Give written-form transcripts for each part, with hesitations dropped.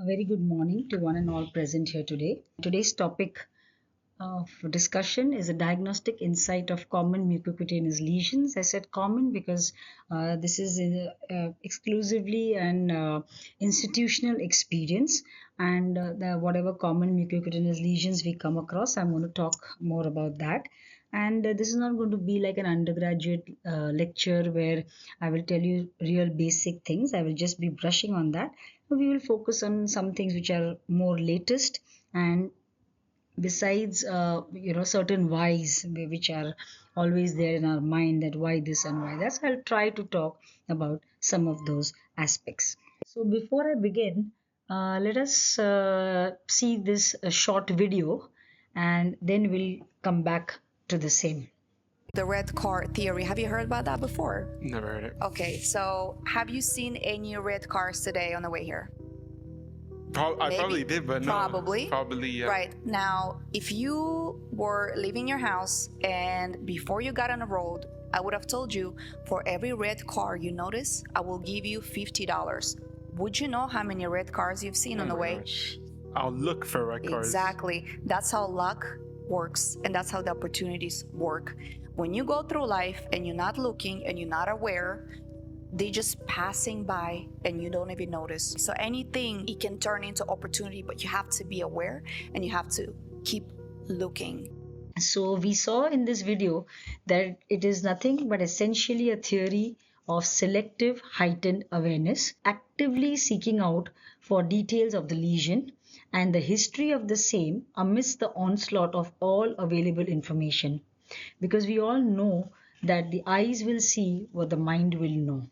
A very good morning to one and all present here today. Today's topic of discussion is a diagnostic insight of common mucocutaneous lesions. I said common because this is exclusively an institutional experience, and whatever common mucocutaneous lesions we come across, I'm going to talk more about that. And this is not going to be like an undergraduate lecture where I will tell you real basic things. I will just be brushing on that. We will focus on some things which are more latest, and besides certain whys which are always there in our mind, that why this and why that. So I'll try to talk about some of those aspects. So before I begin, let us see this short video, and then we'll come back to the same. The red car theory. Have you heard about that before? Never heard it. Okay, so have you seen any red cars today on the way here? I probably did, but no. Probably, yeah. Right. Now, if you were leaving your house and before you got on the road, I would have told you, for every red car you notice, I will give you $50. Would you know how many red cars you've seen on the way? Gosh. I'll look for red cars. Exactly. That's how luck works, and that's how the opportunities work. When you go through life and you're not looking and you're not aware, they're just passing by and you don't even notice. So anything, it can turn into opportunity, but you have to be aware and you have to keep looking. So we saw in this video that it is nothing but essentially a theory of selective heightened awareness, actively seeking out for details of the lesion and the history of the same amidst the onslaught of all available information. Because we all know that the eyes will see what the mind will know,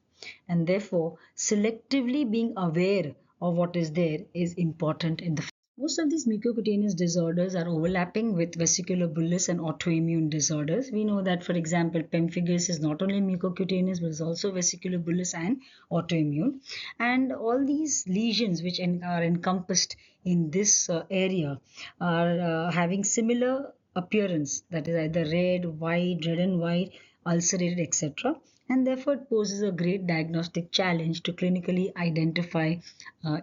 and therefore selectively being aware of what is there is important in the. Most of these mucocutaneous disorders are overlapping with vesicular bullous and autoimmune disorders. We know that, for example, pemphigus is not only mucocutaneous but is also vesicular bullous and autoimmune. And all these lesions which are encompassed in this area are having similar appearance, that is either red and white, ulcerated, etc. And therefore it poses a great diagnostic challenge to clinically identify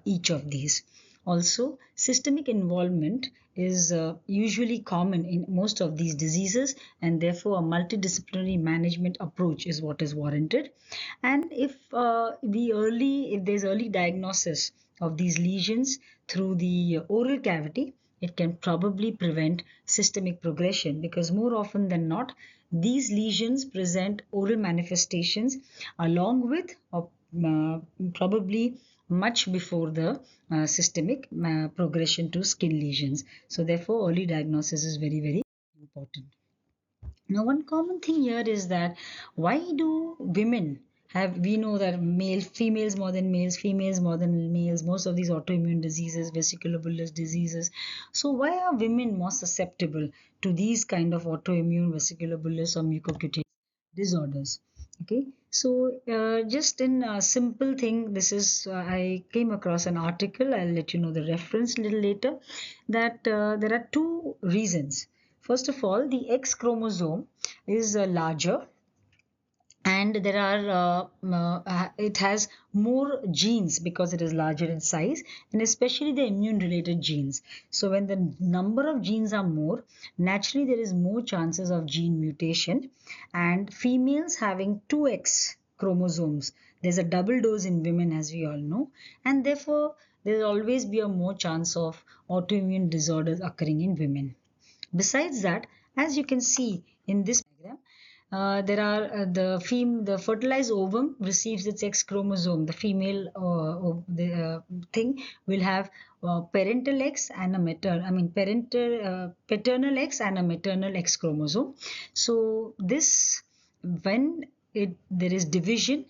each of these. Also, systemic involvement is usually common in most of these diseases, and therefore a multidisciplinary management approach is what is warranted. And if there's early diagnosis of these lesions through the oral cavity, it can probably prevent systemic progression, because more often than not, these lesions present oral manifestations along with probably much before the systemic progression to skin lesions. So therefore early diagnosis is very, very important. Now, one common thing here is that why do women have, we know that females more than males, females more than males, most of these autoimmune diseases, vesicular bullous diseases. So why are women more susceptible to these kind of autoimmune vesicular bullous or mucocutaneous disorders? Okay, so just in a simple thing, this is I came across an article, I'll let you know the reference a little later, that there are two reasons. First of all, the X chromosome is larger, and there are it has more genes because it is larger in size, and especially the immune related genes. So when the number of genes are more, naturally there is more chances of gene mutation. And females having 2X chromosomes, there's a double dose in women, as we all know, and therefore there will always be a more chance of autoimmune disorders occurring in women. Besides that, as you can see in this diagram, there are the fertilized ovum receives its X chromosome. The female thing will have parental X and a paternal X and a maternal X chromosome. So this, when there is division,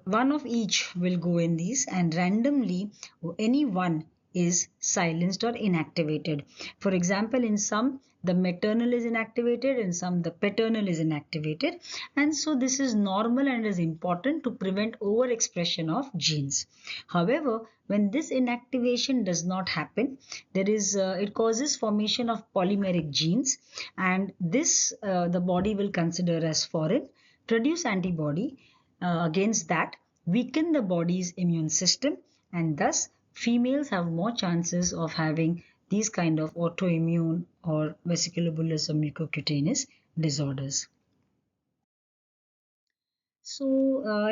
one of each will go in these, and randomly any one is silenced or inactivated. For example, in some the maternal is inactivated, in some the paternal is inactivated, and so this is normal and is important to prevent overexpression of genes. However, when this inactivation does not happen, there is it causes formation of polymeric genes, and this the body will consider as foreign, produce antibody against that, weaken the body's immune system, and thus females have more chances of having these kind of autoimmune or vesicular-bullous or mucocutaneous disorders. So,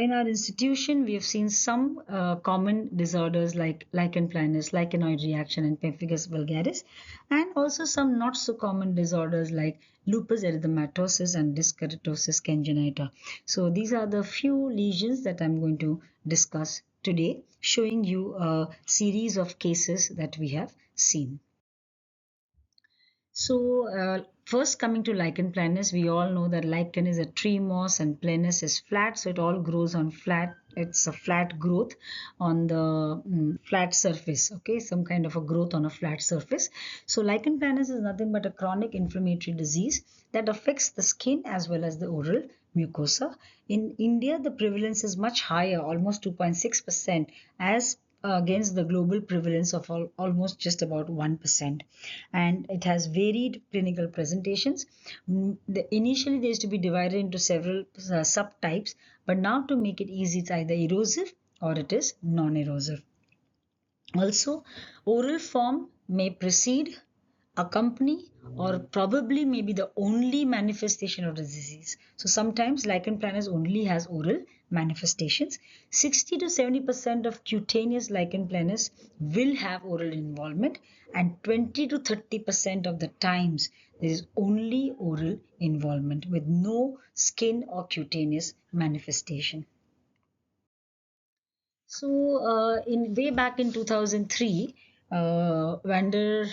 in our institution, we have seen some common disorders like lichen planus, lichenoid reaction, and pemphigus vulgaris, and also some not so common disorders like lupus erythematosus and disc keratosis congenita. So, these are the few lesions that I'm going to discuss today, showing you a series of cases that we have seen. So, first coming to lichen planus, we all know that lichen is a tree moss and planus is flat, so it all grows on flat. It's a flat growth on the flat surface, okay, some kind of a growth on a flat surface. So, lichen planus is nothing but a chronic inflammatory disease that affects the skin as well as the oral mucosa. In India, the prevalence is much higher, almost 2.6%, as against the global prevalence of almost just about 1%, and it has varied clinical presentations. Initially they used to be divided into several subtypes, but now to make it easy, it's either erosive or it is non-erosive. Also, oral form may precede, accompany, or probably may be the only manifestation of the disease. So sometimes lichen planus only has oral manifestations. 60 to 70% of cutaneous lichen planus will have oral involvement, and 20 to 30% of the times there is only oral involvement with no skin or cutaneous manifestation. So, in way back in 2003, Vander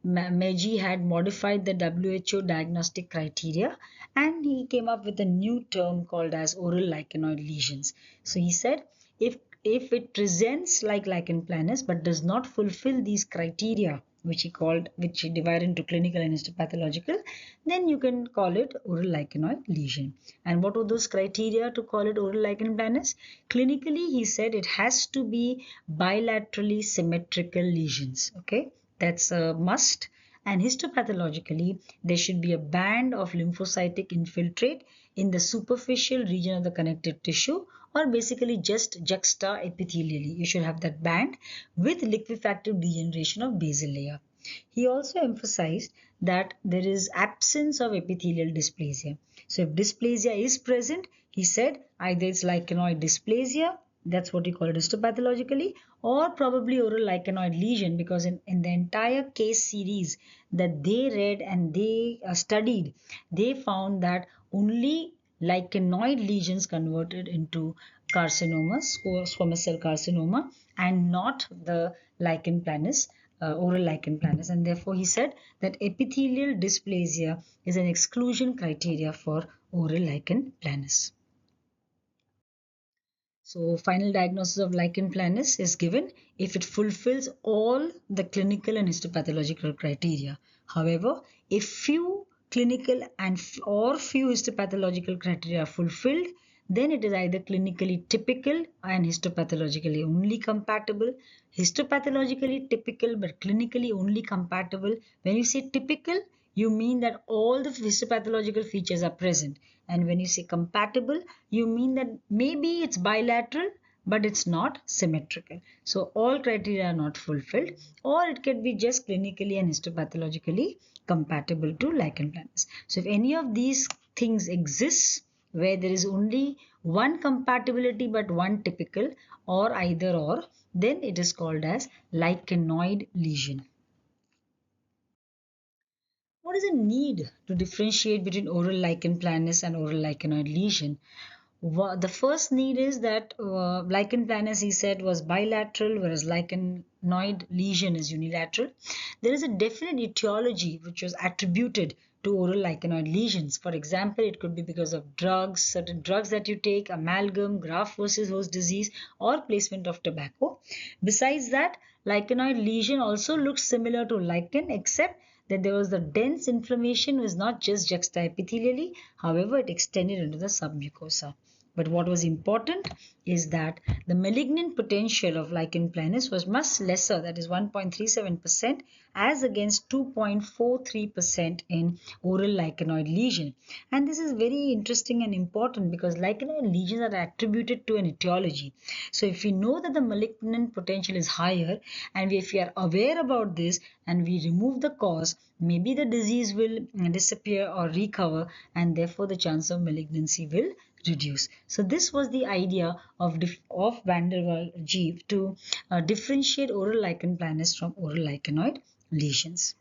Meji had modified the WHO diagnostic criteria, and he came up with a new term called as oral lichenoid lesions. So he said, if it presents like lichen planus but does not fulfill these criteria, which he divided into clinical and histopathological, then you can call it oral lichenoid lesion. And what were those criteria to call it oral lichen planus? Clinically, he said it has to be bilaterally symmetrical lesions. Okay, that's a must. And histopathologically, there should be a band of lymphocytic infiltrate in the superficial region of the connective tissue, or basically just juxta epithelially. You should have that band with liquefactive degeneration of basal layer. He also emphasized that there is absence of epithelial dysplasia. So if dysplasia is present, he said either it's lichenoid dysplasia, that's what he called it histopathologically, or probably oral lichenoid lesion, because in the entire case series that they read and they studied, they found that only lichenoid lesions converted into carcinoma, squamous cell carcinoma, and not the lichen planus, oral lichen planus. And therefore he said that epithelial dysplasia is an exclusion criteria for oral lichen planus. So final diagnosis of lichen planus is given if it fulfills all the clinical and histopathological criteria. However, if few clinical and or few histopathological criteria are fulfilled, then it is either clinically typical and histopathologically only compatible, histopathologically typical but clinically only compatible. When you say typical, you mean that all the histopathological features are present. And when you say compatible, you mean that maybe it's bilateral, but it's not symmetrical. So all criteria are not fulfilled, or it can be just clinically and histopathologically compatible to lichen planus. So if any of these things exists, where there is only one compatibility but one typical, or either or, then it is called as lichenoid lesion. What is the need to differentiate between oral lichen planus and oral lichenoid lesion? The first need is that lichen planus, he said, was bilateral, whereas lichenoid lesion is unilateral. There is a definite etiology which was attributed to oral lichenoid lesions. For example, it could be because of drugs, certain drugs that you take, amalgam, graft versus host disease, or placement of tobacco. Besides that, lichenoid lesion also looks similar to lichen, except that there was the dense inflammation was not just juxtaepithelially, however, it extended into the submucosa. But what was important is that the malignant potential of lichen planus was much lesser, that is 1.37%, as against 2.43% in oral lichenoid lesion. And this is very interesting and important because lichenoid lesions are attributed to an etiology. So if we know that the malignant potential is higher, and if we are aware about this and we remove the cause, maybe the disease will disappear or recover, and therefore the chance of malignancy will reduce. So this was the idea of van der Waals to differentiate oral lichen planus from oral lichenoid lesions.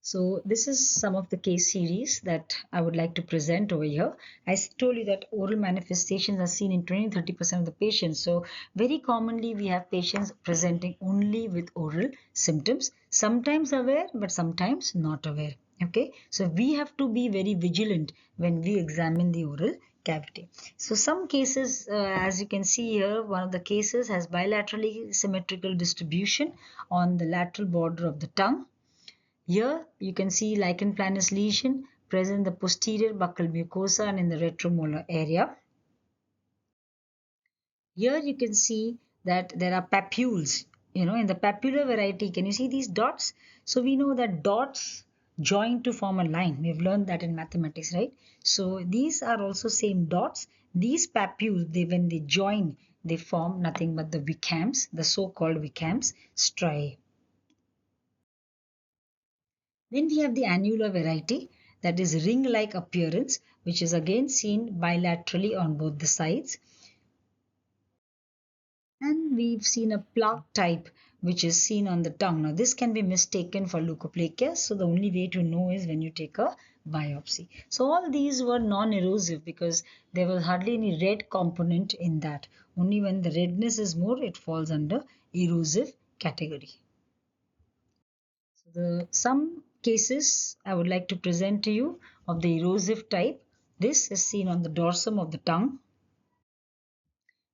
So this is some of the case series that I would like to present over here. I told you that oral manifestations are seen in 20-30% of the patients. So very commonly we have patients presenting only with oral symptoms, sometimes aware but sometimes not aware. Okay, so we have to be very vigilant when we examine the oral cavity. So some cases, as you can see here, one of the cases has bilaterally symmetrical distribution on the lateral border of the tongue. Here you can see lichen planus lesion present in the posterior buccal mucosa and in the retromolar area. Here you can see that there are papules, in the papular variety. Can you see these dots? So we know that dots join to form a line. We've learned that in mathematics, right? So these are also same dots. These papules, when they join, they form nothing but the vicams, the so-called vicams striae. Then we have the annular variety, that is ring-like appearance, which is again seen bilaterally on both the sides. And we've seen a plaque type, which is seen on the tongue. Now this can be mistaken for leukoplakia, so the only way to know is when you take a biopsy. So all these were non-erosive because there was hardly any red component in that. Only when the redness is more, it falls under erosive category. So some cases I would like to present to you of the erosive type. This is seen on the dorsum of the tongue.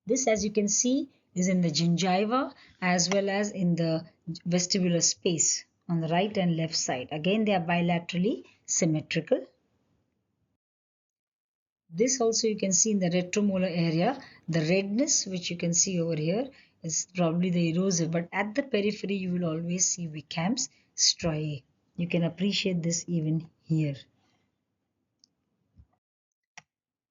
This, as you can see, is in the gingiva as well as in the vestibular space on the right and left side. Again, they are bilaterally symmetrical. This also you can see in the retromolar area. The redness which you can see over here is probably the erosive, but at the periphery you will always see vicams striae. You can appreciate this even here.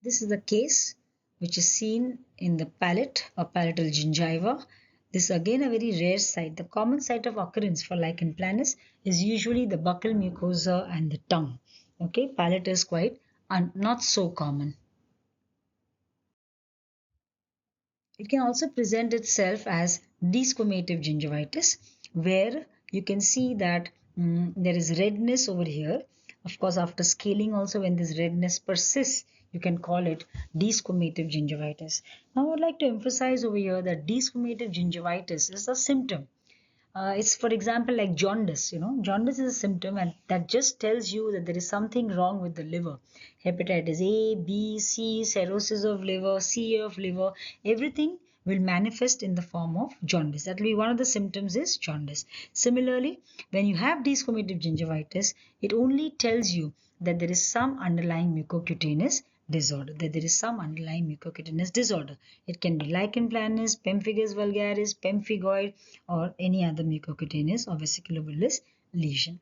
This is the case which is seen in the palate or palatal gingiva. This is again a very rare site. The common site of occurrence for lichen planus is usually the buccal mucosa and the tongue. Okay, palate is quite not so common. It can also present itself as desquamative gingivitis, where you can see that there is redness over here. Of course, after scaling also, when this redness persists, you can call it desquamative gingivitis. Now, I would like to emphasize over here that desquamative gingivitis is a symptom. It's, for example, like jaundice. Jaundice is a symptom, and that just tells you that there is something wrong with the liver. Hepatitis A, B, C, cirrhosis of liver, CA of liver, everything will manifest in the form of jaundice. That will be one of the symptoms is jaundice. Similarly, when you have desquamative gingivitis, it only tells you that there is some underlying mucocutaneous disorder, It can be lichen planus, pemphigus vulgaris, pemphigoid, or any other mucocutaneous or vesiculobullous lesion.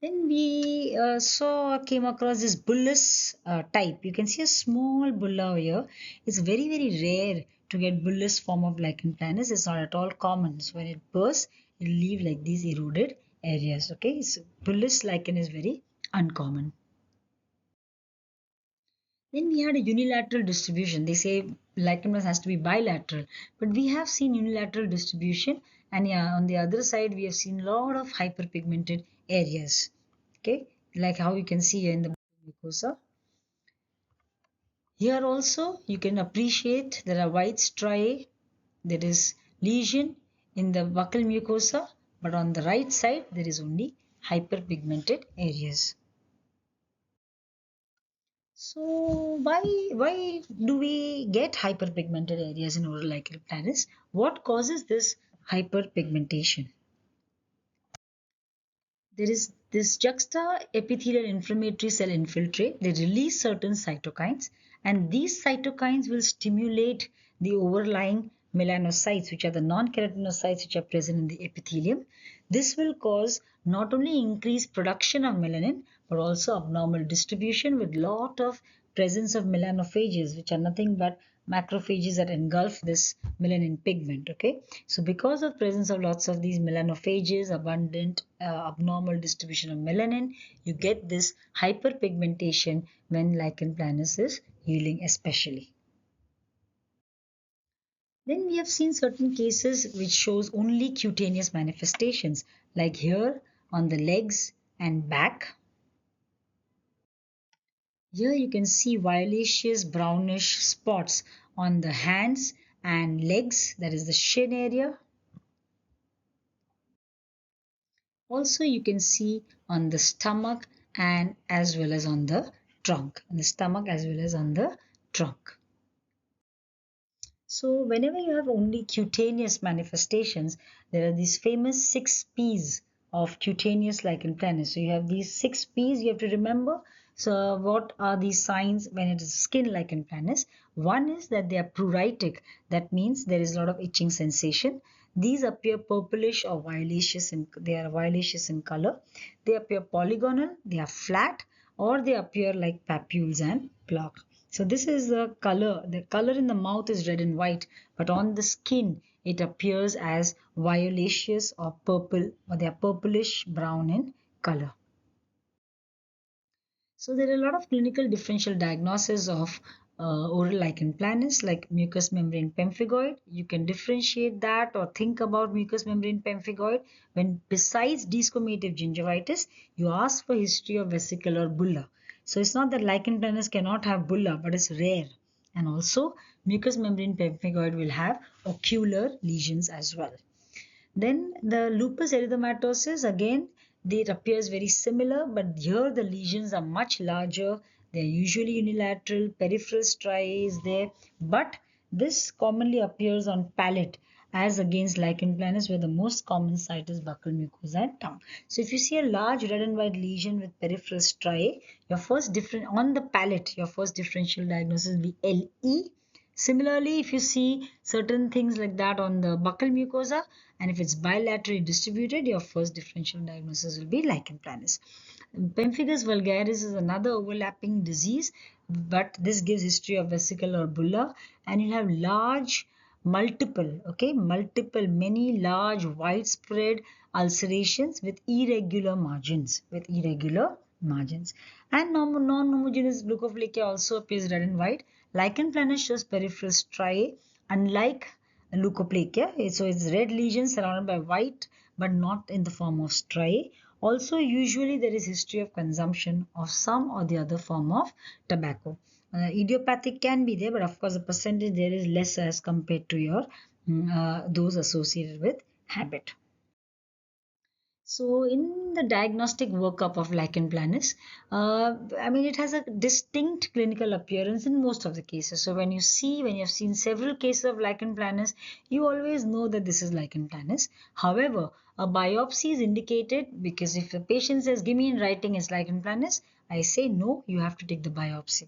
Then we came across this bullous type. You can see a small bulla here. It's very, very rare to get bullous form of lichen planus. It's not at all common. So when it bursts, it will leave like these eroded areas. Okay, so bullous lichen is very uncommon. Then we had a unilateral distribution. They say lichen planus has to be bilateral, but we have seen unilateral distribution, and yeah, on the other side we have seen a lot of hyperpigmented areas. Okay, like how you can see here in the mucosa. Here also you can appreciate there are white striae, there is lesion in the buccal mucosa, but on the right side there is only hyperpigmented areas. So why do we get hyperpigmented areas in oral lichen planus? What causes this hyperpigmentation? There is this juxta-epithelial inflammatory cell infiltrate. They release certain cytokines, and these cytokines will stimulate the overlying melanocytes, which are the non-keratinocytes which are present in the epithelium. This will cause not only increased production of melanin, but also abnormal distribution with lot of presence of melanophages, which are nothing but macrophages that engulf this melanin pigment. Okay, so because of presence of lots of these melanophages, abundant abnormal distribution of melanin, you get this hyperpigmentation when lichen planus is healing especially. Then we have seen certain cases which shows only cutaneous manifestations, like here on the legs and back. Here you can see violaceous brownish spots on the hands and legs, that is the shin area. Also you can see on the stomach and as well as on the trunk, on the stomach as well as on the trunk. So whenever you have only cutaneous manifestations, there are these famous 6 P's of cutaneous lichen planus. So you have these 6 P's you have to remember. So what are these signs when it is skin lichen planus? One is that they are pruritic. That means there is a lot of itching sensation. These appear purplish or violaceous they are violaceous in color. They appear polygonal, they are flat, or they appear like papules and plaque. So this is the color. The color in the mouth is red and white, but on the skin it appears as violaceous or purple, or they are purplish brown in color. So there are a lot of clinical differential diagnoses of oral lichen planus, like mucous membrane pemphigoid. You can differentiate that or think about mucous membrane pemphigoid when, besides desquamative gingivitis, you ask for history of vesicular bulla. So it's not that lichen planus cannot have bulla, but it's rare. And also mucous membrane pemphigoid will have ocular lesions as well. Then the lupus erythematosus, again, it appears very similar, but here the lesions are much larger. They are usually unilateral, peripheral striae is there, but this commonly appears on palate as against lichen planus, where the most common site is buccal mucosa and tongue. So if you see a large red and white lesion with peripheral striae, your first different on the palate, your first differential diagnosis will be LE. Similarly, if you see certain things like that on the buccal mucosa, and if it's bilaterally distributed, your first differential diagnosis will be lichen planus. Pemphigus vulgaris is another overlapping disease, but this gives history of vesicular bulla, and you'll have many large widespread ulcerations with irregular margins, and non-homogeneous leukoplakia also appears red and white. Lichen planus shows peripheral striae, unlike leukoplakia. So it's red lesions surrounded by white, but not in the form of striae. Also, usually there is history of consumption of some or the other form of tobacco. Idiopathic can be there, but of course the percentage there is less as compared to your those associated with habit. So in the diagnostic workup of lichen planus, it has a distinct clinical appearance in most of the cases. So when you have seen several cases of lichen planus, you always know that this is lichen planus. However, a biopsy is indicated, because if the patient says, give me in writing it's lichen planus, I say no, you have to take the biopsy.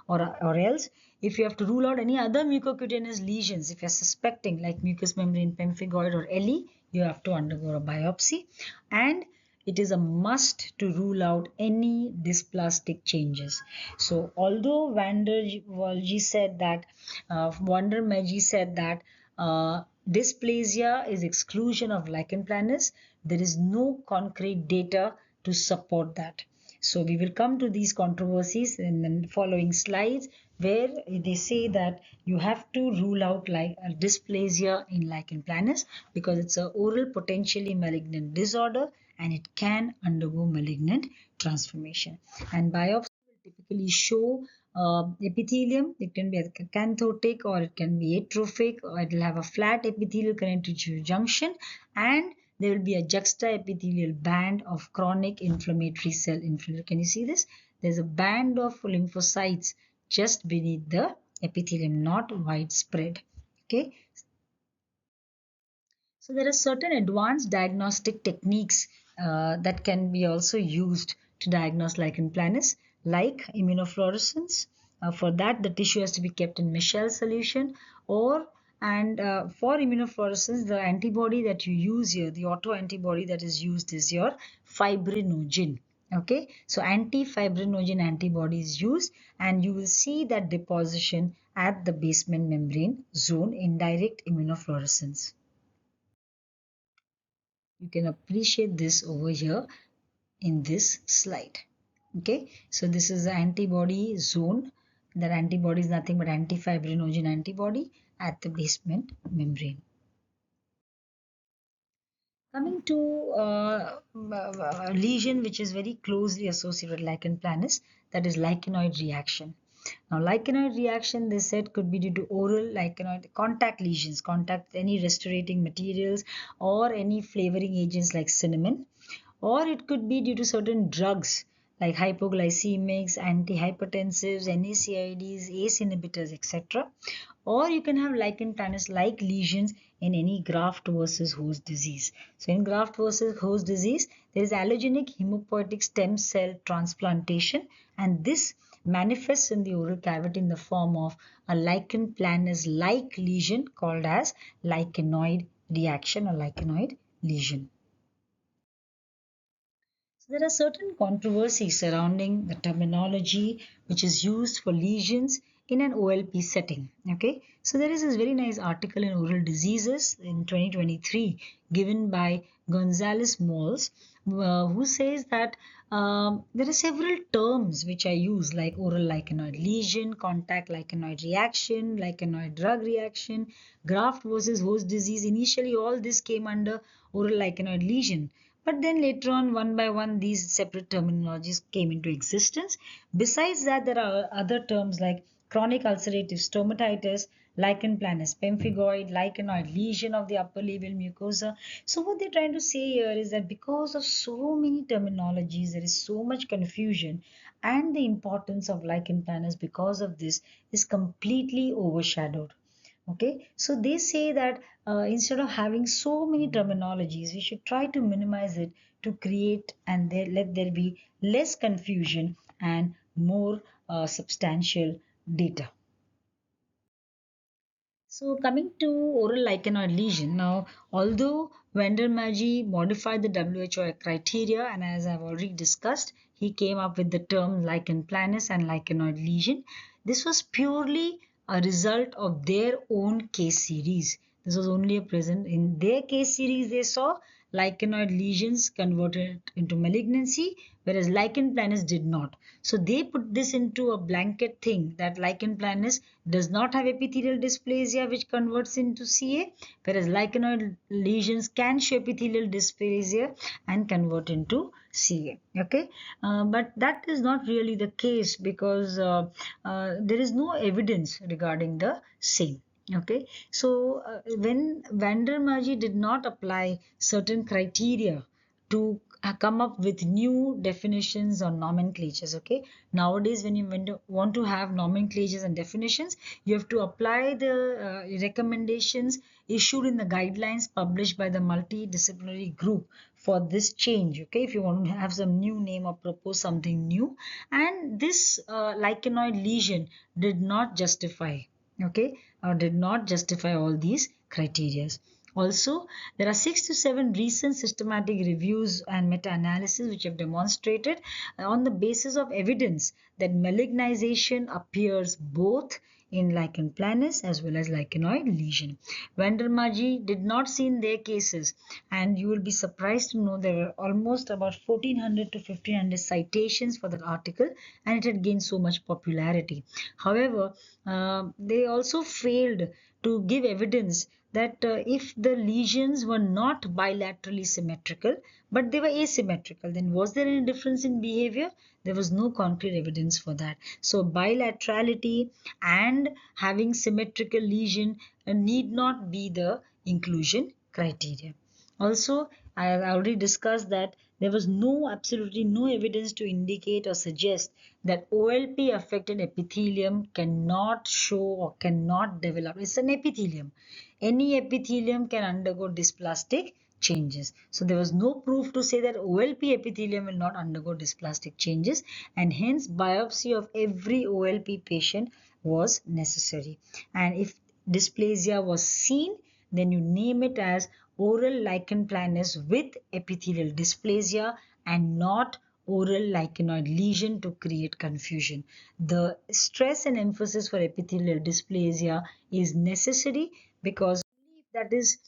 Or else, if you have to rule out any other mucocutaneous lesions, if you're suspecting like mucous membrane pemphigoid or LE, you have to undergo a biopsy, and it is a must to rule out any dysplastic changes. So although Vandermeji said that dysplasia is exclusion of lichen planus, there is no concrete data to support that. So we will come to these controversies in the following slides, where they say that you have to rule out like a dysplasia in lichen planus because it's an oral potentially malignant disorder and it can undergo malignant transformation. And biopsy will typically show epithelium. It can be acanthotic or it can be atrophic, or it will have a flat epithelial connected tissue junction, and there will be a juxtaepithelial band of chronic inflammatory cell infiltrate. Can you see this? There's a band of lymphocytes just beneath the epithelium, not widespread. Okay. So there are certain advanced diagnostic techniques that can be also used to diagnose lichen planus, like immunofluorescence. For that, the tissue has to be kept in Michel solution, or for immunofluorescence, the antibody that you use here, the autoantibody that is used is your fibrinogen. Okay, so anti-fibrinogen antibody is used, and you will see that deposition at the basement membrane zone in direct immunofluorescence. You can appreciate this over here in this slide. Okay, so this is the antibody zone. That antibody is nothing but anti-fibrinogen antibody at the basement membrane. Coming to a lesion which is very closely associated with lichen planus, that is lichenoid reaction. Now, lichenoid reaction, they said, could be due to oral lichenoid contact lesions, contact any restorating materials or any flavoring agents like cinnamon, or it could be due to certain drugs like hypoglycemics, antihypertensives, NSAIDs, ACE inhibitors, etc. Or you can have lichen planus like lesions in any graft versus host disease. So in graft versus host disease, there is allogenic hematopoietic stem cell transplantation, and this manifests in the oral cavity in the form of a lichen planus like lesion called as lichenoid reaction or lichenoid lesion. So there are certain controversies surrounding the terminology which is used for lesions in an OLP setting. Okay, so there is this very nice article in Oral Diseases in 2023 given by Gonzalez Moles, who says that there are several terms which are used like oral lichenoid lesion, contact lichenoid reaction, lichenoid drug reaction, graft versus host disease. Initially, all this came under oral lichenoid lesion. But then later on, one by one, these separate terminologies came into existence. Besides that, there are other terms like chronic ulcerative stomatitis, lichen planus pemphigoid, lichenoid lesion of the upper labial mucosa. So what they're trying to say here is that because of so many terminologies, there is so much confusion, and the importance of lichen planus because of this is completely overshadowed. Okay, so they say that instead of having so many terminologies, we should try to minimize it to create and let there be less confusion and more substantial data. So coming to oral lichenoid lesion, now although Vandermeerje modified the WHO criteria, and as I've already discussed, he came up with the term lichen planus and lichenoid lesion. This was purely a result of their own case series. This was only a present in their case series. They saw lichenoid lesions converted into malignancy, whereas lichen planus did not. So they put this into a blanket thing that lichen planus does not have epithelial dysplasia which converts into CA, whereas lichenoid lesions can show epithelial dysplasia and convert into CA. Okay, but that is not really the case because there is no evidence regarding the same. Okay, so when Vandermeerje did not apply certain criteria to come up with new definitions or nomenclatures. Okay, nowadays when you want to have nomenclatures and definitions, you have to apply the recommendations issued in the guidelines published by the multidisciplinary group for this change. Okay, if you want to have some new name or propose something new, and this lichenoid lesion did not justify, okay, or did not justify all these criteria. Also, there are 6 to 7 recent systematic reviews and meta-analysis which have demonstrated on the basis of evidence that malignization appears both in lichen planus as well as lichenoid lesion. Vandermeerje did not see in their cases, and you will be surprised to know there were almost about 1400 to 1500 citations for that article, and it had gained so much popularity. However, they also failed to give evidence that if the lesions were not bilaterally symmetrical but they were asymmetrical, then was there any difference in behavior? There was no concrete evidence for that. So bilaterality and having symmetrical lesion need not be the inclusion criteria. Also, I have already discussed that there was absolutely no evidence to indicate or suggest that OLP affected epithelium cannot show or cannot develop. It's an epithelium. Any epithelium can undergo dysplastic changes. So there was no proof to say that OLP epithelium will not undergo dysplastic changes, and hence biopsy of every OLP patient was necessary. And if dysplasia was seen, then you name it as oral lichen planus with epithelial dysplasia and not oral lichenoid lesion to create confusion. The stress and emphasis for epithelial dysplasia is necessary because that is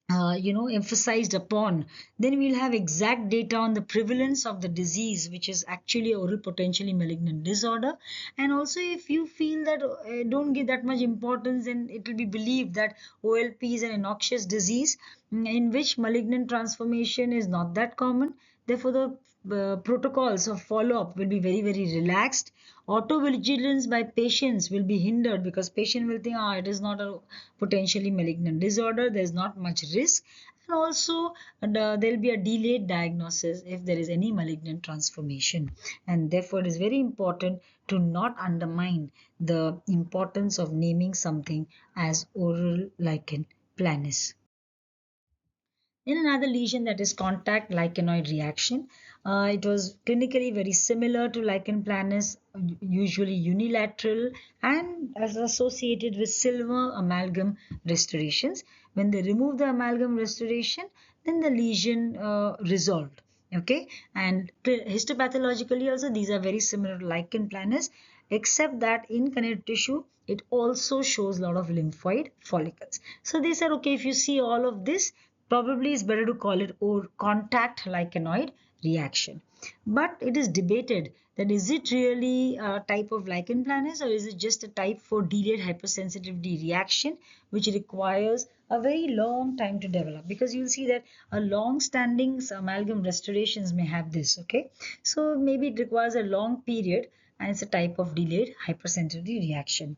emphasized upon, then we'll have exact data on the prevalence of the disease, which is actually oral potentially malignant disorder. And also, if you feel that don't give that much importance, then it will be believed that OLP is an innoxious disease in which malignant transformation is not that common. Therefore, the protocols of follow-up will be very, very relaxed. Autovigilance by patients will be hindered because patient will think, it is not a potentially malignant disorder, there's not much risk. And also there'll be a delayed diagnosis if there is any malignant transformation. And therefore it is very important to not undermine the importance of naming something as oral lichen planus. In another lesion, that is contact lichenoid reaction, it was clinically very similar to lichen planus, usually unilateral and as associated with silver amalgam restorations. When they remove the amalgam restoration, then the lesion resolved. Okay, and histopathologically also these are very similar to lichen planus, except that in connective tissue it also shows a lot of lymphoid follicles. So they said, okay, if you see all of this, probably it's better to call it or contact lichenoid reaction. But it is debated that is it really a type of lichen planus or is it just a type for delayed hypersensitivity reaction which requires a very long time to develop, because you'll see that a long standing amalgam restorations may have this. Okay, so maybe it requires a long period and it's a type of delayed hypersensitivity reaction.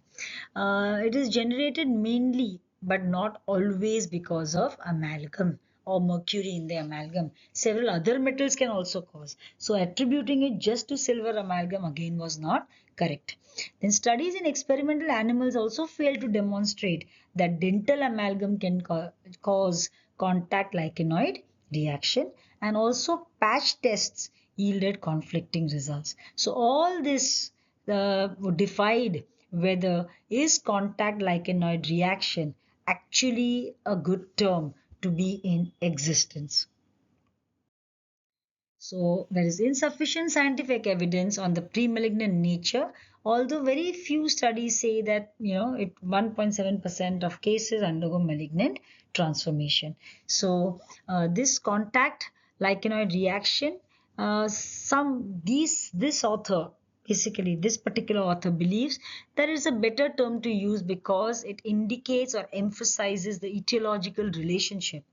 It is generated mainly but not always because of amalgam or mercury in the amalgam. Several other metals can also cause. So attributing it just to silver amalgam again was not correct. Then studies in experimental animals also failed to demonstrate that dental amalgam can cause contact lichenoid reaction, and also patch tests yielded conflicting results. So all this defied whether is contact lichenoid reaction actually a good term to be in existence. So there is insufficient scientific evidence on the pre-malignant nature, although very few studies say that 1.7% of cases undergo malignant transformation. So this contact lichenoid reaction, this author, basically this particular author, believes that is a better term to use because it indicates or emphasizes the etiological relationship.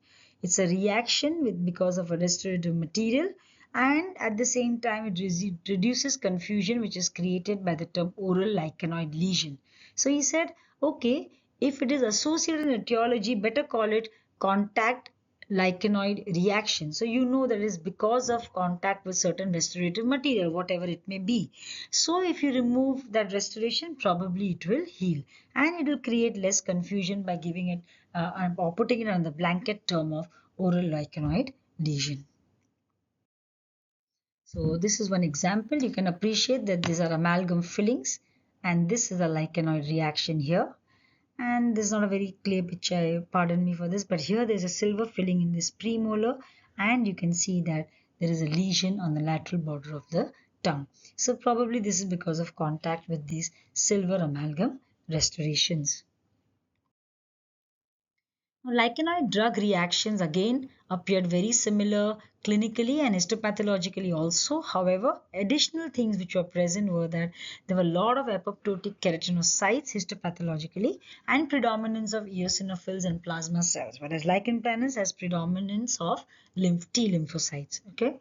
It's a reaction because of a restorative material, and at the same time it reduces confusion which is created by the term oral lichenoid lesion. So he said, okay, if it is associated in etiology, better call it contact lichenoid reaction. So you know that is because of contact with certain restorative material, whatever it may be. So if you remove that restoration, probably it will heal and it will create less confusion by giving it or putting it on the blanket term of oral lichenoid lesion. So this is one example. You can appreciate that these are amalgam fillings and this is a lichenoid reaction here. And this is not a very clear picture, pardon me for this, but here there's a silver filling in this premolar and you can see that there is a lesion on the lateral border of the tongue. So probably this is because of contact with these silver amalgam restorations. Lichenoid drug reactions again appeared very similar clinically and histopathologically also. However, additional things which were present were that there were a lot of apoptotic keratinocytes histopathologically and predominance of eosinophils and plasma cells, whereas lichen planus has predominance of T lymphocytes. Okay.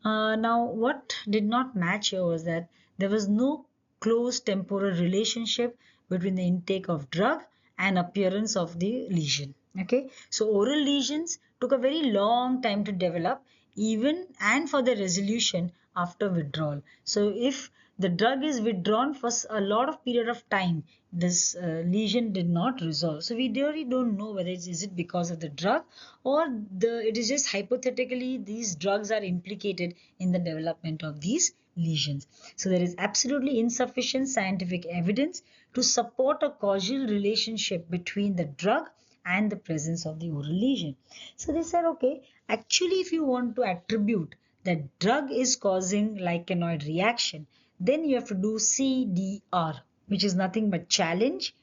Now, what did not match here was that there was no close temporal relationship between the intake of drug and appearance of the lesion. Okay, so oral lesions took a very long time to develop, even and for the resolution after withdrawal. So if the drug is withdrawn for a lot of period of time, this lesion did not resolve. So we really don't know whether is it because of the drug or it is just hypothetically these drugs are implicated in the development of these lesions. So there is absolutely insufficient scientific evidence to support a causal relationship between the drug and the presence of the oral lesion. So they said, okay, actually if you want to attribute that drug is causing lichenoid reaction, then you have to do CDR, which is nothing but challenge,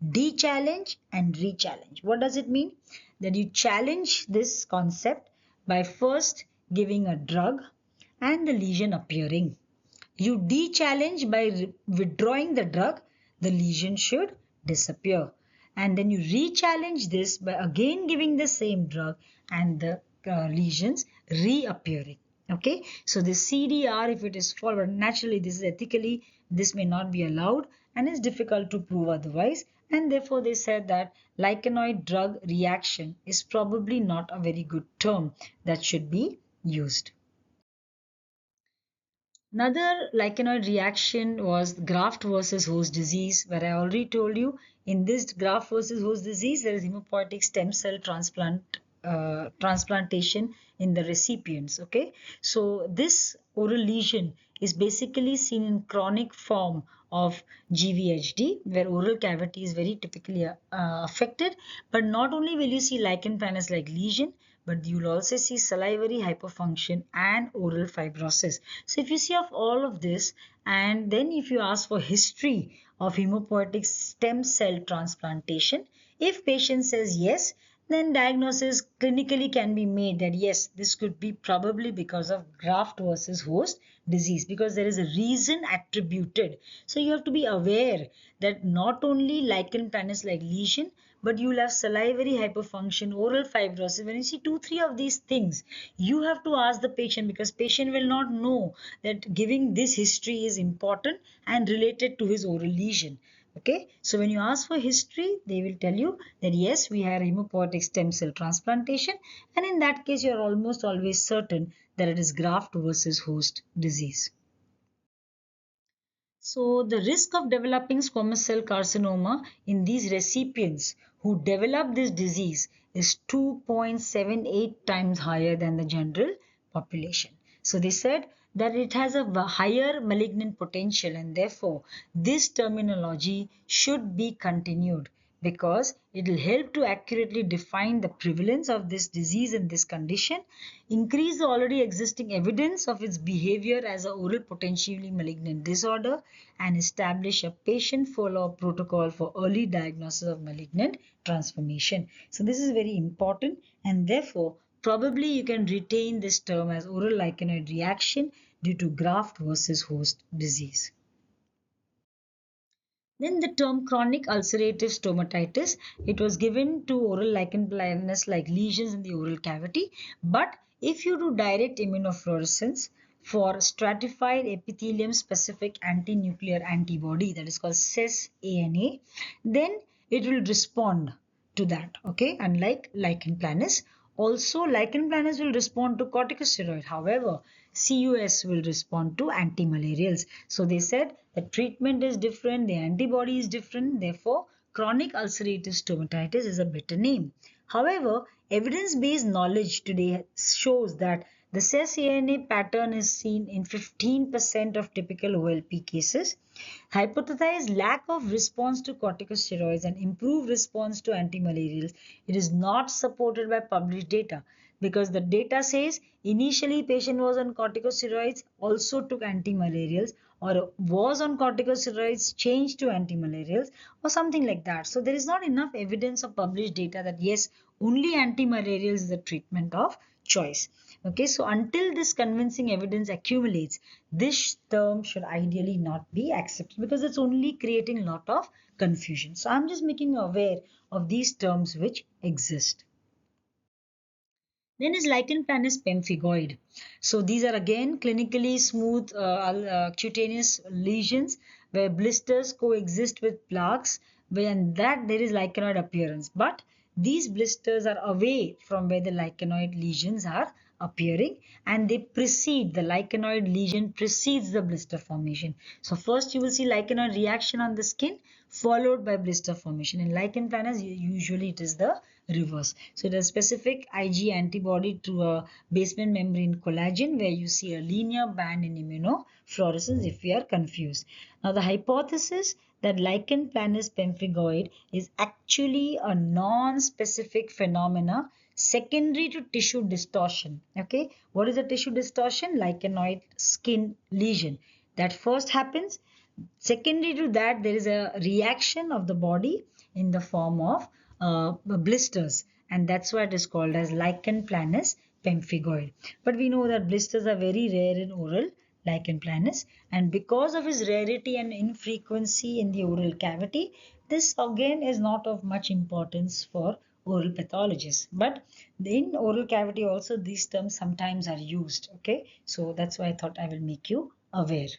de-challenge and re-challenge. What does it mean? That you challenge this concept by first giving a drug and the lesion appearing. You de-challenge by withdrawing the drug, the lesion should disappear. And then you re-challenge this by again giving the same drug and the lesions reappearing. Okay, so the CDR, if it is followed, naturally this is ethically, this may not be allowed and it's difficult to prove otherwise. And therefore they said that lichenoid drug reaction is probably not a very good term that should be used. Another lichenoid reaction was graft versus host disease, where I already told you in this graft versus host disease, there is hematopoietic stem cell transplantation in the recipients. Okay, so this oral lesion is basically seen in chronic form of GVHD, where oral cavity is very typically affected. But not only will you see lichen planus like lesion, but you will also see salivary hyperfunction and oral fibrosis. So if you see of all of this, and then if you ask for history of hematopoietic stem cell transplantation, if patient says yes, then diagnosis clinically can be made that yes, this could be probably because of graft versus host disease, because there is a reason attributed. So you have to be aware that not only lichen planus like lesion, but you will have salivary hyperfunction, oral fibrosis. When you see 2-3 of these things, you have to ask the patient, because patient will not know that giving this history is important and related to his oral lesion. Okay, so when you ask for history, they will tell you that yes, we have hematopoietic stem cell transplantation, and in that case, you are almost always certain that it is graft versus host disease. So the risk of developing squamous cell carcinoma in these recipients who develop this disease is 2.78 times higher than the general population. So they said that it has a higher malignant potential, and therefore this terminology should be continued, because it will help to accurately define the prevalence of this disease and this condition, increase the already existing evidence of its behavior as a oral potentially malignant disorder, and establish a patient follow-up protocol for early diagnosis of malignant transformation. So this is very important, and therefore probably you can retain this term as oral lichenoid reaction due to graft versus host disease. Then the term chronic ulcerative stomatitis, it was given to oral lichen planus like lesions in the oral cavity. But if you do direct immunofluorescence for stratified epithelium specific anti-nuclear antibody, that is called CES-ANA, then it will respond to that, okay, unlike lichen planus. Also, lichen planus will respond to corticosteroid. However, CUS will respond to antimalarials. So they said the treatment is different, the antibody is different. Therefore, chronic ulcerative stomatitis is a better name. However, evidence-based knowledge today shows that the CES-ANA pattern is seen in 15% of typical OLP cases. Hypothesized lack of response to corticosteroids and improved response to antimalarials. It is not supported by published data, because the data says initially patient was on corticosteroids, also took antimalarials, or was on corticosteroids, changed to antimalarials, or something like that. So there is not enough evidence of published data that yes, only antimalarials is the treatment of choice. Okay, so until this convincing evidence accumulates, this term should ideally not be accepted, because it's only creating a lot of confusion. So I'm just making you aware of these terms which exist. Then is lichen planus pemphigoid. So these are again clinically smooth cutaneous lesions where blisters coexist with plaques, and that there is lichenoid appearance. But these blisters are away from where the lichenoid lesions are appearing, and they precede, the lichenoid lesion precedes the blister formation. So first you will see lichenoid reaction on the skin followed by blister formation. In lichen planus usually it is the reverse. So the specific Ig antibody to a basement membrane collagen, where you see a linear band in immunofluorescence if we are confused. Now the hypothesis that lichen planus pemphigoid is actually a non-specific phenomena secondary to tissue distortion. Okay, what is a tissue distortion? Lichenoid skin lesion. That first happens. Secondary to that, there is a reaction of the body in the form of blisters, and that's why it is called as lichen planus pemphigoid. But we know that blisters are very rare in oral lichen planus, and because of its rarity and infrequency in the oral cavity, this again is not of much importance for oral pathologists. But in oral cavity also these terms sometimes are used. Okay, so that's why I thought I will make you aware.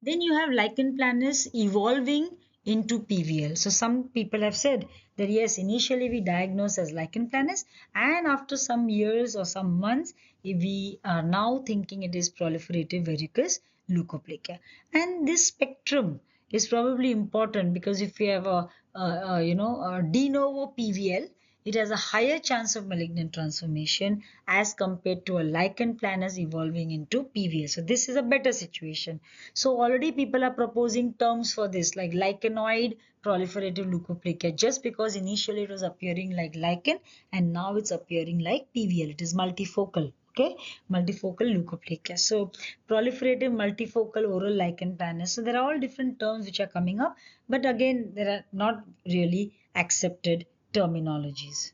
Then you have lichen planus evolving into PVL. So some people have said that yes, initially we diagnose as lichen planus, and after some years or some months, we are now thinking it is proliferative verrucous leukoplakia. And this spectrum is probably important because if we have a de novo PVL, it has a higher chance of malignant transformation as compared to a lichen planus evolving into PVL. So this is a better situation. So already people are proposing terms for this like lichenoid proliferative leukoplakia, just because initially it was appearing like lichen and now it's appearing like PVL. It is multifocal. Okay, multifocal leukoplakia. So proliferative multifocal oral lichen planus. So there are all different terms which are coming up, but again there are not really accepted terminologies.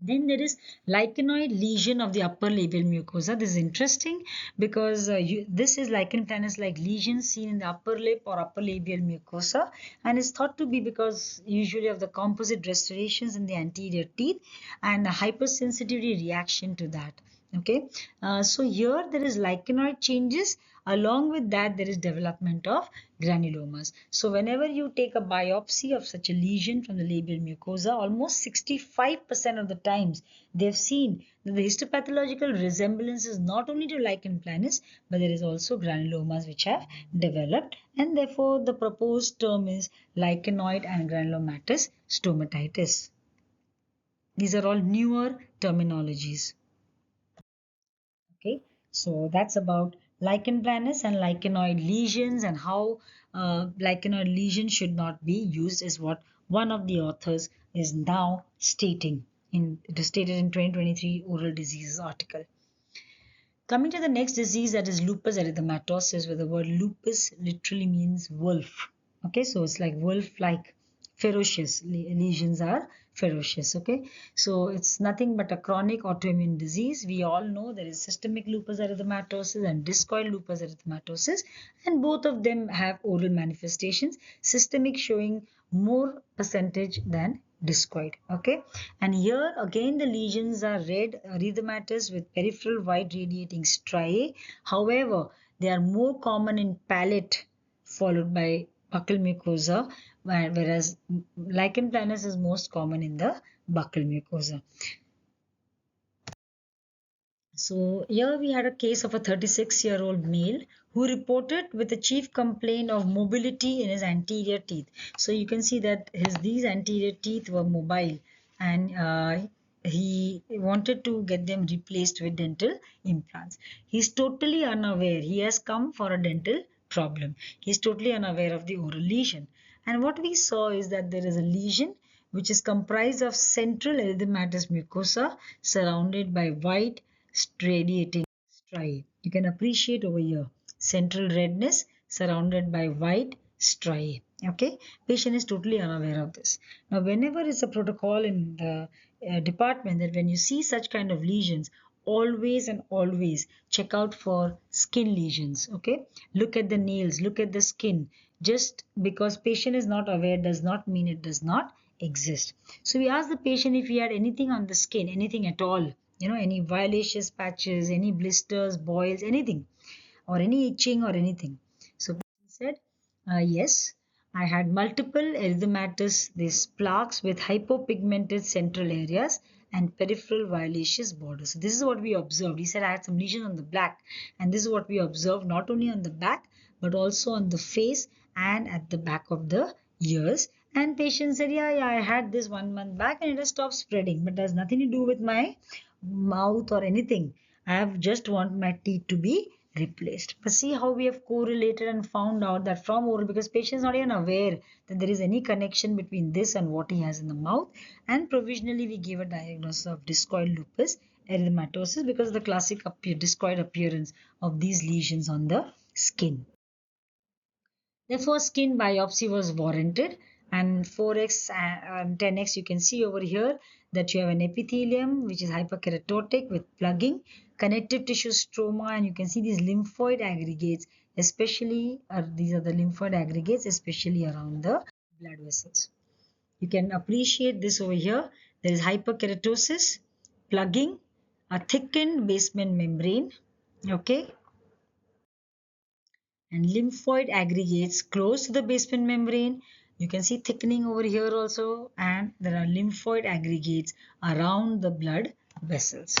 Then there is lichenoid lesion of the upper labial mucosa. This is interesting because this is lichen planus like lesions seen in the upper lip or upper labial mucosa, and is thought to be because usually of the composite restorations in the anterior teeth and a hypersensitivity reaction to that. Okay, so here there is lichenoid changes. Along with that, there is development of granulomas. So whenever you take a biopsy of such a lesion from the labial mucosa, almost 65% of the times they've seen that the histopathological resemblance is not only to lichen planus, but there is also granulomas which have developed, and therefore the proposed term is lichenoid and granulomatous stomatitis. These are all newer terminologies. Okay, so that's about lichen planus and lichenoid lesions, and how lichenoid lesions should not be used is what one of the authors is now stating. It is stated in 2023 Oral Diseases article. Coming to the next disease, that is lupus erythematosus, where the word lupus literally means wolf. Okay, so it's like wolf-like, ferocious. Lesions are ferocious. Okay, so it's nothing but a chronic autoimmune disease. We all know there is systemic lupus erythematosus and discoid lupus erythematosus, and both of them have oral manifestations. Systemic showing more percentage than discoid. Okay, and here again the lesions are red erythematous with peripheral white radiating striae. However, they are more common in palate followed by buccal mucosa, whereas lichen planus is most common in the buccal mucosa. So here we had a case of a 36-year-old male who reported with a chief complaint of mobility in his anterior teeth. So you can see that these anterior teeth were mobile, and he wanted to get them replaced with dental implants. He's totally unaware. He has come for a dental problem. He's totally unaware of the oral lesion. And what we saw is that there is a lesion which is comprised of central erythematous mucosa surrounded by white radiating striae. You can appreciate over here central redness surrounded by white striae. Okay, patient is totally unaware of this. Now, whenever it's a protocol in the department that when you see such kind of lesions, always and always check out for skin lesions. Okay, look at the nails, look at the skin. Just because patient is not aware does not mean it does not exist. So we asked the patient if he had anything on the skin, anything at all, any violaceous patches, any blisters, boils, anything, or any itching or anything. So he said, yes, I had multiple erythematous, these plaques with hypopigmented central areas and peripheral violaceous borders. So this is what we observed. He said I had some lesion on the back, and this is what we observed not only on the back but also on the face and at the back of the ears. And patient said, yeah, I had this 1 month back and it has stopped spreading, but there's nothing to do with my mouth or anything. I have just want my teeth to be replaced. But see how we have correlated and found out that from oral, because patient is not even aware that there is any connection between this and what he has in the mouth, and provisionally we gave a diagnosis of discoid lupus erythematosus because of the classic discoid appearance of these lesions on the skin. Therefore, skin biopsy was warranted, and 4x and 10x, you can see over here that you have an epithelium which is hyperkeratotic with plugging, connective tissue stroma, and you can see these lymphoid aggregates, especially these are the lymphoid aggregates, especially around the blood vessels. You can appreciate this over here. There is hyperkeratosis, plugging, a thickened basement membrane, okay, and lymphoid aggregates close to the basement membrane. You can see thickening over here also, and there are lymphoid aggregates around the blood vessels.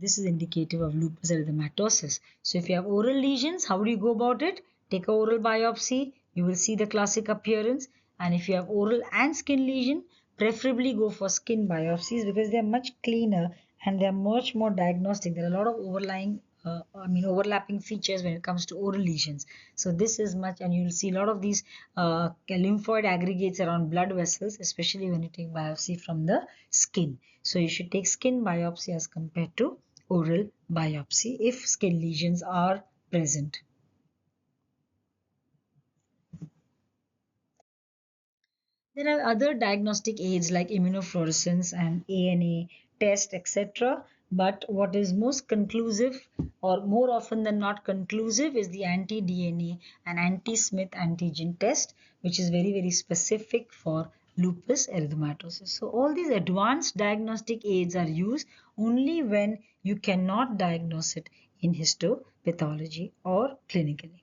This is indicative of lupus erythematosus. So if you have oral lesions, how do you go about it? Take a oral biopsy, you will see the classic appearance. And if you have oral and skin lesion, preferably go for skin biopsies because they are much cleaner and they are much more diagnostic. There are a lot of overlapping features when it comes to oral lesions. So this is much, and you will see a lot of these lymphoid aggregates around blood vessels, especially when you take biopsy from the skin. So you should take skin biopsy as compared to oral biopsy if skin lesions are present. There are other diagnostic aids like immunofluorescence and ANA test, etc. But what is most conclusive, or more often than not conclusive, is the anti-DNA and anti-Smith antigen test, which is very, very specific for lupus erythematosus. So all these advanced diagnostic aids are used only when you cannot diagnose it in histopathology or clinically.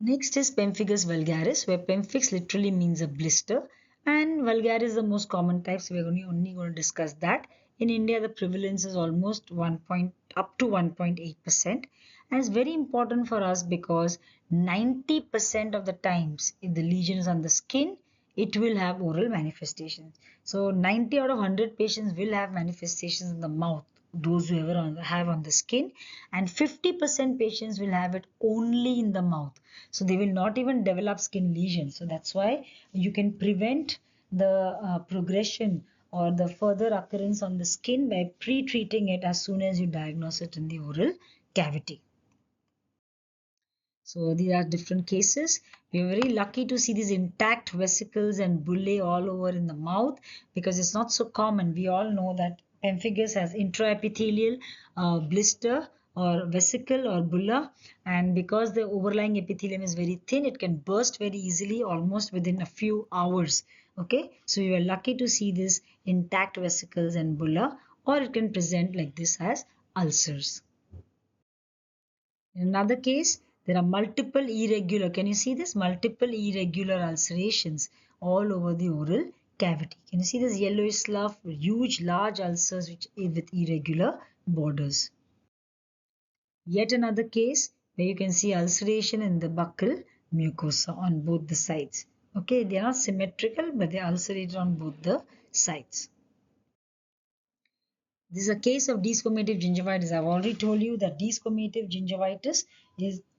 Next is pemphigus vulgaris, where pemphigus literally means a blister, and vulgaris is the most common type, so we're only going to discuss that. In India, the prevalence is almost up to 1.8%, and it's very important for us because 90% of the times, if the lesion is on the skin, it will have oral manifestations. So 90 out of 100 patients will have manifestations in the mouth, those who ever have on the skin, and 50% patients will have it only in the mouth. So they will not even develop skin lesions. So that's why you can prevent the progression or the further occurrence on the skin by pre-treating it as soon as you diagnose it in the oral cavity. So these are different cases. We are very lucky to see these intact vesicles and bullae all over in the mouth because it's not so common. We all know that pemphigus has intraepithelial blister or vesicle or bulla, and because the overlying epithelium is very thin, it can burst very easily almost within a few hours. Okay, so you are lucky to see this intact vesicles and bulla, or it can present like this as ulcers. In another case, there are multiple irregular, can you see this? Multiple irregular ulcerations all over the oral cavity. Can you see this yellowish slough, huge large ulcers with irregular borders? Yet another case where you can see ulceration in the buccal mucosa on both the sides. Okay, they are not symmetrical, but they are ulcerated on both the sides. This is a case of desquamative gingivitis. I've already told you that desquamative gingivitis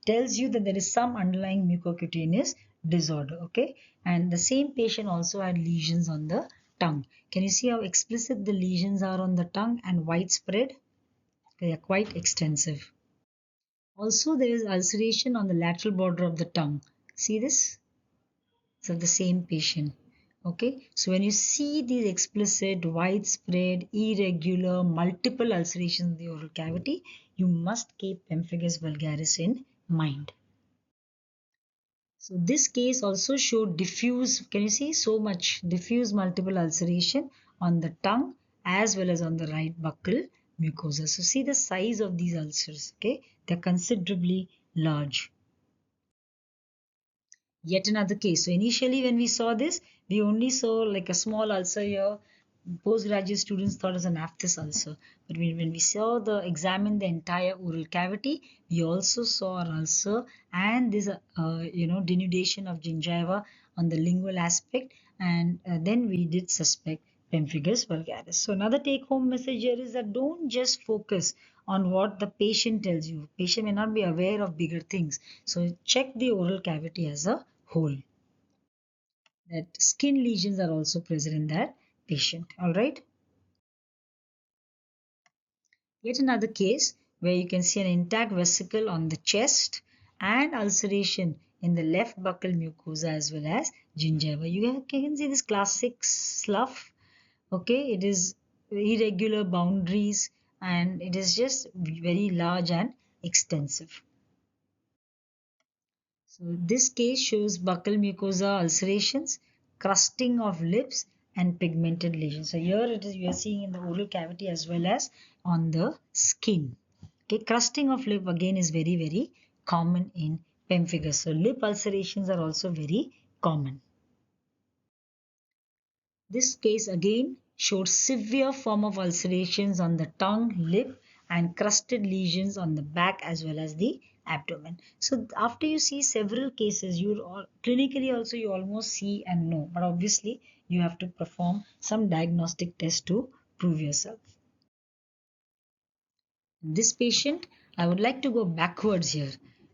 tells you that there is some underlying mucocutaneous disorder. Okay, and the same patient also had lesions on the tongue. Can you see how explicit the lesions are on the tongue and widespread? They are quite extensive. Also, there is ulceration on the lateral border of the tongue. See this? It's of the same patient. Okay, so when you see these explicit, widespread, irregular, multiple ulcerations in the oral cavity, you must keep pemphigus vulgaris in mind. So this case also showed diffuse, can you see so much diffuse multiple ulceration on the tongue as well as on the right buccal mucosa. So see the size of these ulcers, okay, they're considerably large. Yet another case. So initially when we saw this, we only saw like a small ulcer here. Postgraduate students thought it was an aphthous ulcer. But when we saw examine the entire oral cavity, we also saw an ulcer and this denudation of gingiva on the lingual aspect, and then we did suspect pemphigus vulgaris. So another take home message here is that don't just focus on what the patient tells you. Patient may not be aware of bigger things. So check the oral cavity as a whole. That skin lesions are also present in that patient. All right. Yet another case where you can see an intact vesicle on the chest and ulceration in the left buccal mucosa as well as gingiva. You can see this classic slough. Okay, it is irregular boundaries and it is just very large and extensive. So this case shows buccal mucosa ulcerations, crusting of lips and pigmented lesions. So here it is, you are seeing in the oral cavity as well as on the skin. Okay, crusting of lip again is very common in pemphigus. So lip ulcerations are also very common. This case again showed severe form of ulcerations on the tongue, lip and crusted lesions on the back as well as the abdomen. So after you see several cases, clinically also you almost see and know, but obviously you have to perform some diagnostic test to prove yourself. This patient, I would like to go backwards here.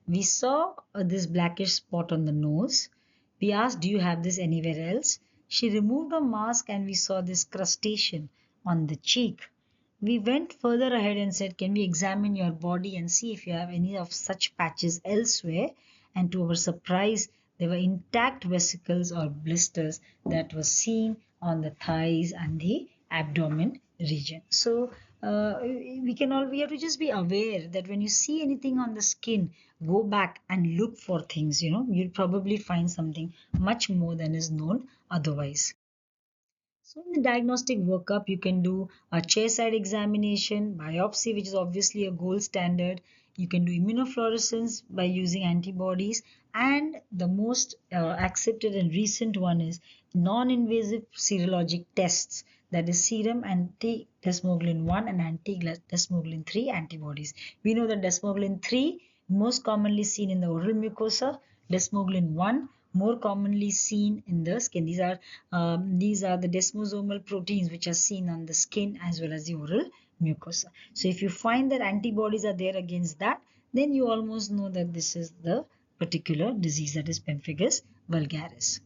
We saw this blackish spot on the nose. We asked, do you have this anywhere else? She removed her mask and we saw this crustation on the cheek. We went further ahead and said, can we examine your body and see if you have any of such patches elsewhere? And to our surprise, there were intact vesicles or blisters that were seen on the thighs and the abdomen region. So we have to just be aware that when you see anything on the skin, go back and look for things. You'll probably find something much more than is known otherwise. So in the diagnostic workup, you can do a chairside examination, biopsy, which is obviously a gold standard. You can do immunofluorescence by using antibodies, and the most accepted and recent one is non-invasive serologic tests, that is serum anti-desmoglein 1 and anti-desmoglein 3 antibodies. We know that desmoglein 3 most commonly seen in the oral mucosa, desmoglein 1 more commonly seen in the skin. These are the desmosomal proteins which are seen on the skin as well as the oral mucosa. So if you find that antibodies are there against that, then you almost know that this is the particular disease, that is pemphigus vulgaris.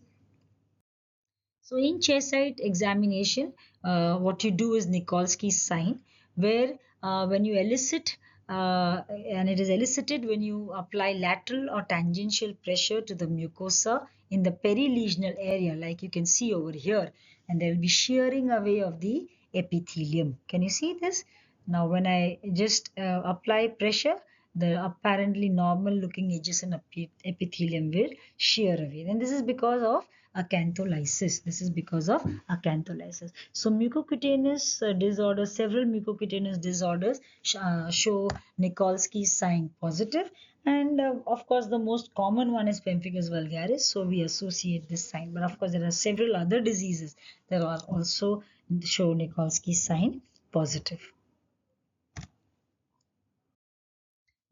So in chairside examination, what you do is Nikolsky's sign, where when you elicit, and it is elicited when you apply lateral or tangential pressure to the mucosa in the perilesional area, like you can see over here, and there will be shearing away of the epithelium. Can you see this? Now when I just apply pressure, the apparently normal looking edges and epithelium will shear away. And this is because of acantholysis. This is because of acantholysis. So mucocutaneous disorders, several mucocutaneous disorders show Nikolsky's sign positive. And of course, the most common one is pemphigus vulgaris. So we associate this sign. But of course, there are several other diseases that are also show Nikolsky's sign positive.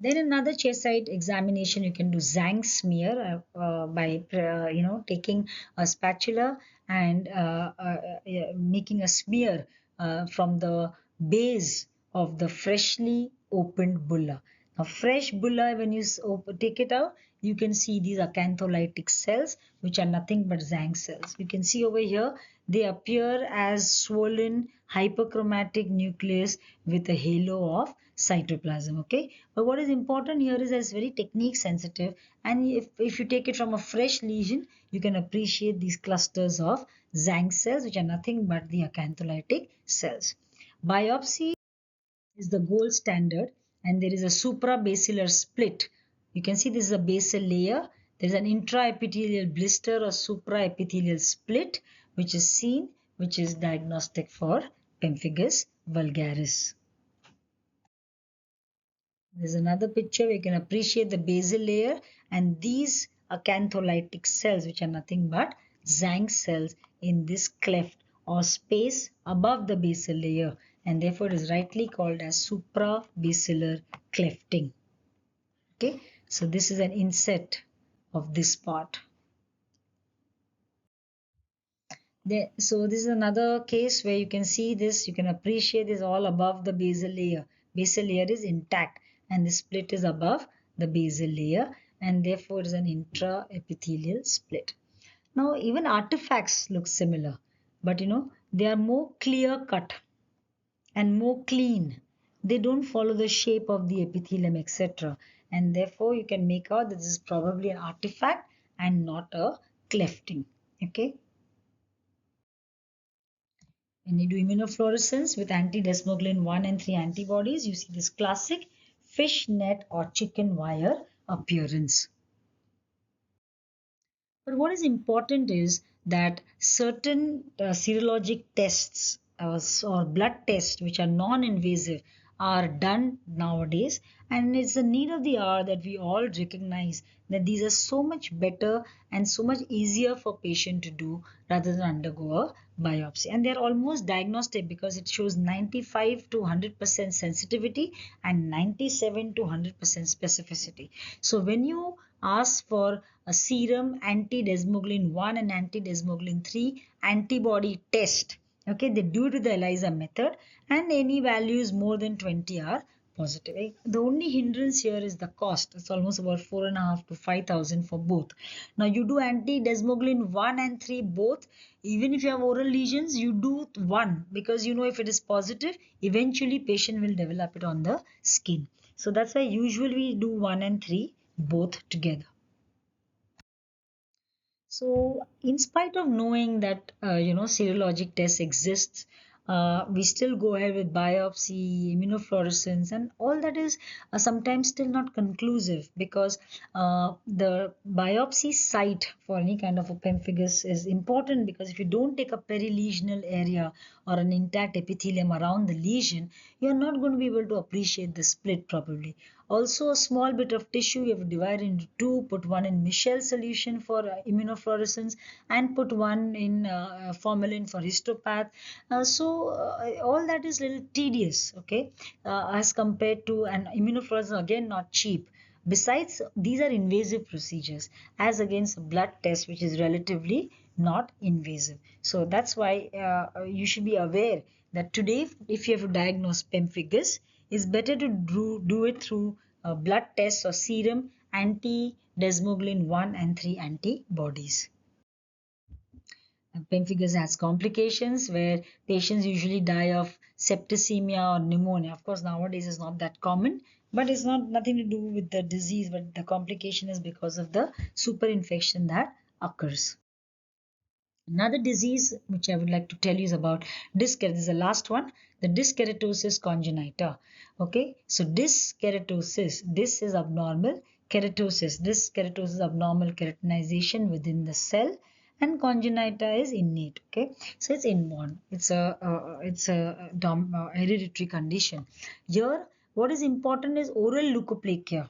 Then another chairside examination, you can do Zhang smear by taking a spatula and making a smear from the base of the freshly opened bulla. Now fresh bulla, when you take it out, you can see these acantholytic cells which are nothing but Zhang cells. You can see over here they appear as swollen hyperchromatic nucleus with a halo of cytoplasm. Okay, but what is important here is that it's very technique sensitive, and if you take it from a fresh lesion, you can appreciate these clusters of Zhang cells which are nothing but the acantholytic cells. Biopsy is the gold standard, and there is a suprabasilar split. You can see this is a basal layer. There is an intraepithelial blister or supraepithelial split which is seen, which is diagnostic for pemphigus vulgaris. There's another picture where you can appreciate the basal layer, and these acantholytic cells, which are nothing but Zinc cells in this cleft or space above the basal layer, and therefore it is rightly called as suprabasilar clefting. Okay, so this is an inset of this part. So this is another case where you can see this, you can appreciate this all above the basal layer. Basal layer is intact and the split is above the basal layer, and therefore it is an intraepithelial split. Now even artifacts look similar, but they are more clear cut and more clean. They don't follow the shape of the epithelium, etc. And therefore you can make out that this is probably an artifact and not a clefting. Okay. When you do immunofluorescence with anti-desmoglein 1 and 3 antibodies, you see this classic fish net or chicken wire appearance. But what is important is that certain serologic tests or blood tests which are non-invasive are done nowadays, and it's the need of the hour that we all recognize that these are so much better and so much easier for patient to do rather than undergo a biopsy. And they're almost diagnostic because it shows 95 to 100% sensitivity and 97 to 100% specificity. So when you ask for a serum anti-desmoglein 1 and anti-desmoglein 3 antibody test, okay, they do it with the ELISA method, and any values more than 20 are positive. The only hindrance here is the cost. It's almost about 4,500 to 5,000 for both. Now you do anti-desmoglein 1 and 3 both. Even if you have oral lesions, you do one, because if it is positive, eventually patient will develop it on the skin. So that's why usually we do 1 and 3 both together. So in spite of knowing that serologic tests exists, we still go ahead with biopsy, immunofluorescence, and all that is sometimes still not conclusive, because the biopsy site for any kind of a pemphigus is important, because if you don't take a perilesional area or an intact epithelium around the lesion, you're not going to be able to appreciate the split properly. Also, a small bit of tissue you have to divide into two, put one in Michel solution for immunofluorescence and put one in formalin for histopath. All that is a little tedious, okay, as compared to an immunofluorescence, again not cheap. Besides, these are invasive procedures as against a blood test, which is relatively not invasive. So that's why you should be aware that today, if you have to diagnose pemphigus, it's better to do it through blood tests or serum anti-desmoglein 1 and 3 antibodies. Pemphigus has complications where patients usually die of septicemia or pneumonia. Of course, nowadays it's not that common, but it's nothing to do with the disease, but the complication is because of the superinfection that occurs. Another disease which I would like to tell you is about disc keratosis. This is the last one, the disc keratosis congenita. Okay, so disc keratosis, this is abnormal keratosis. Disc keratosis is abnormal keratinization within the cell, and congenita is innate. Okay, so it's inborn. It's a hereditary condition. Here, what is important is oral leukoplakia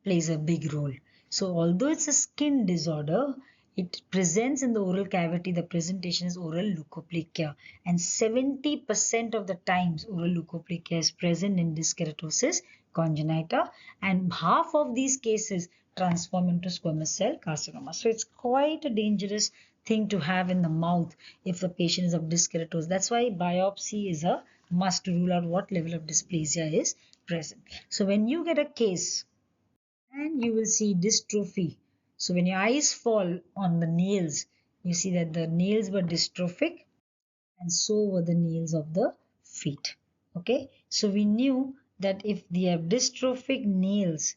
plays a big role. So although it's a skin disorder, it presents in the oral cavity. The presentation is oral leukoplakia, and 70% of the times oral leukoplakia is present in disc keratosis congenita, and half of these cases transform into squamous cell carcinoma. So it's quite a dangerous thing to have in the mouth if the patient is of disc keratosis. That's why biopsy is a must to rule out what level of dysplasia is present. So when you get a case and you will see dystrophy. So when your eyes fall on the nails, you see that the nails were dystrophic and so were the nails of the feet. Okay, so we knew that if they have dystrophic nails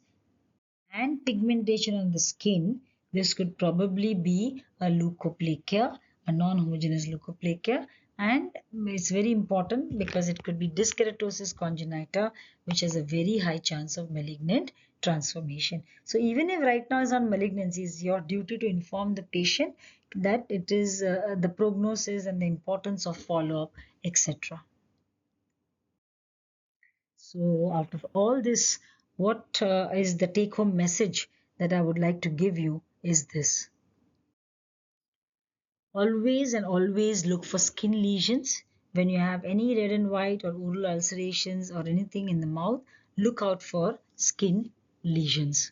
and pigmentation on the skin, this could probably be a leukoplakia, a non-homogeneous leukoplakia, and it's very important because it could be disc keratosis congenita, which has a very high chance of malignant transformation. So even if right now is on malignancy, it's your duty to inform the patient that it is the prognosis and the importance of follow-up, etc. So out of all this what is the take-home message that I would like to give you is this. Always and always look for skin lesions. When you have any red and white or oral ulcerations or anything in the mouth, look out for skin lesions.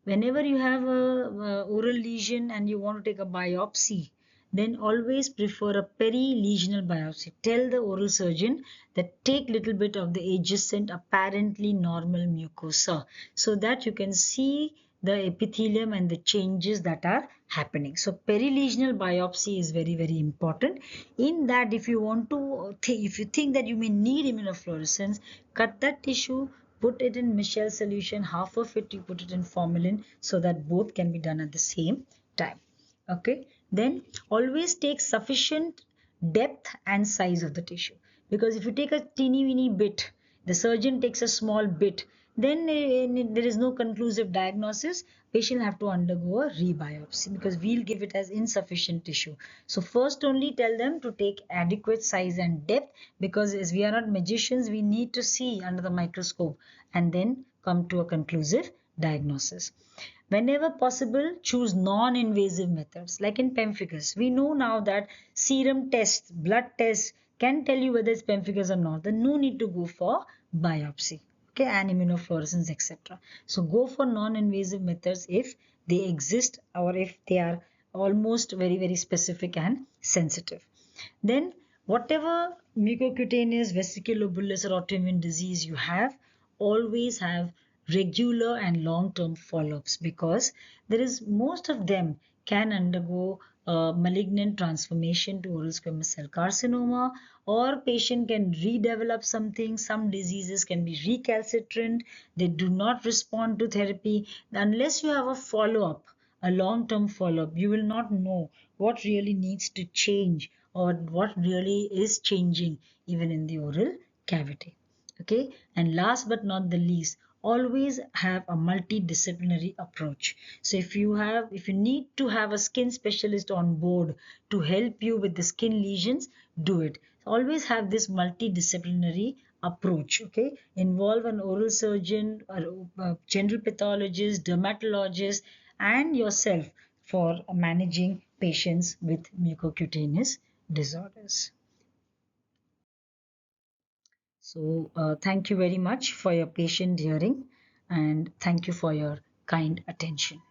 Whenever you have a oral lesion and you want to take a biopsy, then always prefer a peri-lesional biopsy. Tell the oral surgeon that take little bit of the adjacent apparently normal mucosa so that you can see the epithelium and the changes that are happening. So peri-lesional biopsy is very, very important. In that, if you want to, if you think that you may need immunofluorescence, cut that tissue, put it in Michel solution, half of it you put it in formalin so that both can be done at the same time. Okay, then always take sufficient depth and size of the tissue, because if you take a teeny weeny bit, the surgeon takes a small bit, then there is no conclusive diagnosis. Patient have to undergo a rebiopsy because we'll give it as insufficient tissue. So first only tell them to take adequate size and depth, because as we are not magicians, we need to see under the microscope and then come to a conclusive diagnosis. Whenever possible, choose non-invasive methods. Like in pemphigus, we know now that serum tests, blood tests can tell you whether it's pemphigus or not. Then no need to go for biopsy, okay, and immunofluorescence, etc. So go for non-invasive methods if they exist or if they are almost very, very specific and sensitive. Then whatever mucocutaneous, vesiculobullous or autoimmune disease you have, always have regular and long-term follow-ups, because there is most of them can undergo malignant transformation to oral squamous cell carcinoma, or patient can redevelop something. Some diseases can be recalcitrant, they do not respond to therapy. Unless you have a follow-up, a long-term follow-up, you will not know what really needs to change or what really is changing even in the oral cavity. Okay, and last but not the least, always have a multidisciplinary approach. So if you need to have a skin specialist on board to help you with the skin lesions, do it. Always have this multidisciplinary approach. Okay, involve an oral surgeon, a general pathologist, dermatologist, and yourself for managing patients with mucocutaneous disorders. So thank you very much for your patient hearing, and thank you for your kind attention.